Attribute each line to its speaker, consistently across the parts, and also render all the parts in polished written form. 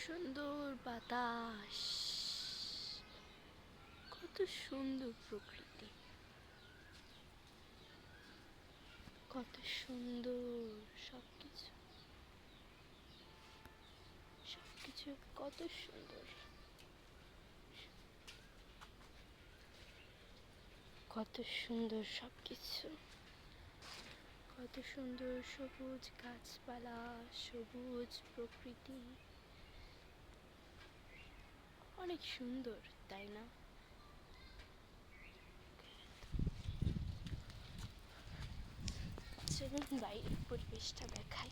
Speaker 1: সুন্দর বাতাস, কত সুন্দর প্রকৃতি, কত সুন্দর সবকিছু, সবকিছু কত সুন্দর, কত সুন্দর সবকিছু, কত সুন্দর সবুজ গাছপালা, সবুজ প্রকৃতি, অনেক সুন্দর, তাই না? চলুন বাইরের পরিবেশটা দেখাই।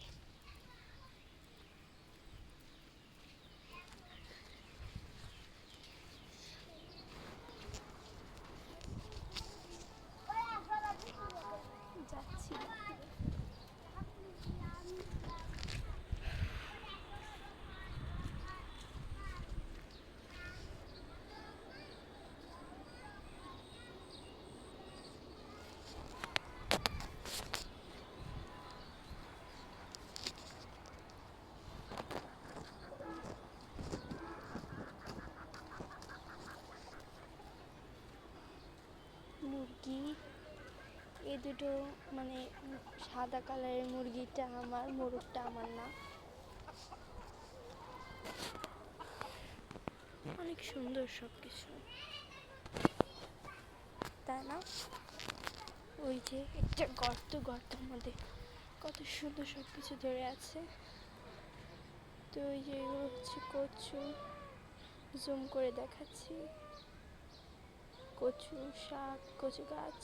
Speaker 1: যাচ্ছি মুরগি, এই দুটো মানে সাদা কালারের মুরগিটা আমার, মোরগটা আমার না। অনেক সুন্দর সবকিছু, তাই না? ওই যে একটা গর্ত, গর্তের মধ্যে কত সুন্দর সবকিছু ধরে আছে। তো ওই যে এগুলো হচ্ছে কচু, জুম করে দেখাচ্ছি, কচু শাক, কচু গাছ।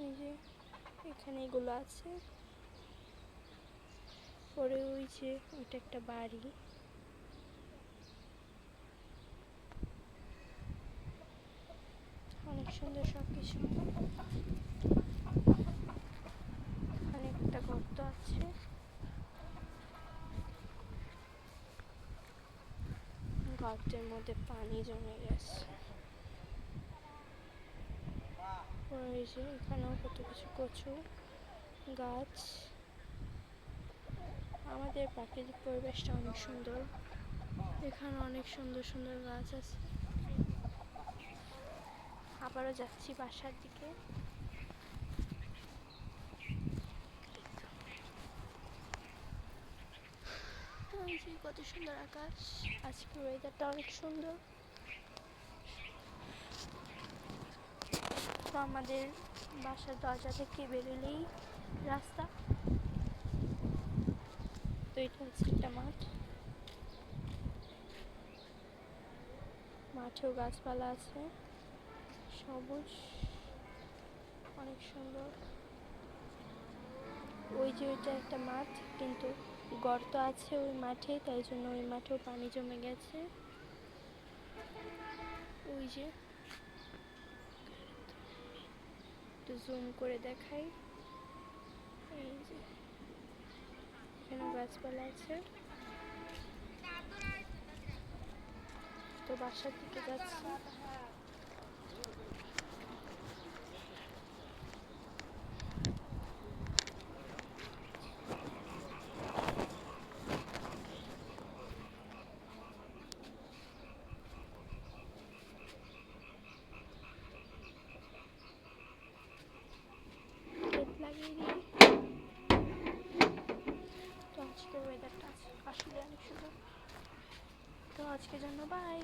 Speaker 1: এই যে এখানে এগুলো আছে। পরে ওই যে ওইটা একটা বাড়ি, অনেক সুন্দর সবকিছু। এখানে একটা গর্ত আছে, গর্তের মধ্যে পানি জমে গেছে। ওই যে এখানেও কত কিছু কচু গাছ। আমাদের প্রাকৃতিক পরিবেশটা অনেক সুন্দর, এখানে অনেক সুন্দর সুন্দর গাছ আছে। আবারও যাচ্ছি বাসার দিকে। ওই যে কত সুন্দর আকাশ, আজকে ওয়েদারটা অনেক সুন্দর। তো আমাদের বাসার দরজা থেকে বেরোলেই রাস্তা। তো এটা হচ্ছে একটা মাঠ, মাঠেও গাছপালা আছে, সবুজ, অনেক সুন্দর। ওই যে ওইটা একটা মাঠ, কিন্তু গর্ত আছে ওই মাঠে, তাই জন্য ওই মাঠেও পানি জমে গেছে। ওই যে একটু জুম করে দেখাই, এই যে এখানে গাছপালা আছে। তো বাসার দিকে যাচ্ছি। লাগিয়ে দিই। তো আজকের ওয়েদারটা আসলে অনেক সুন্দর। তো আজকের জন্য বাই।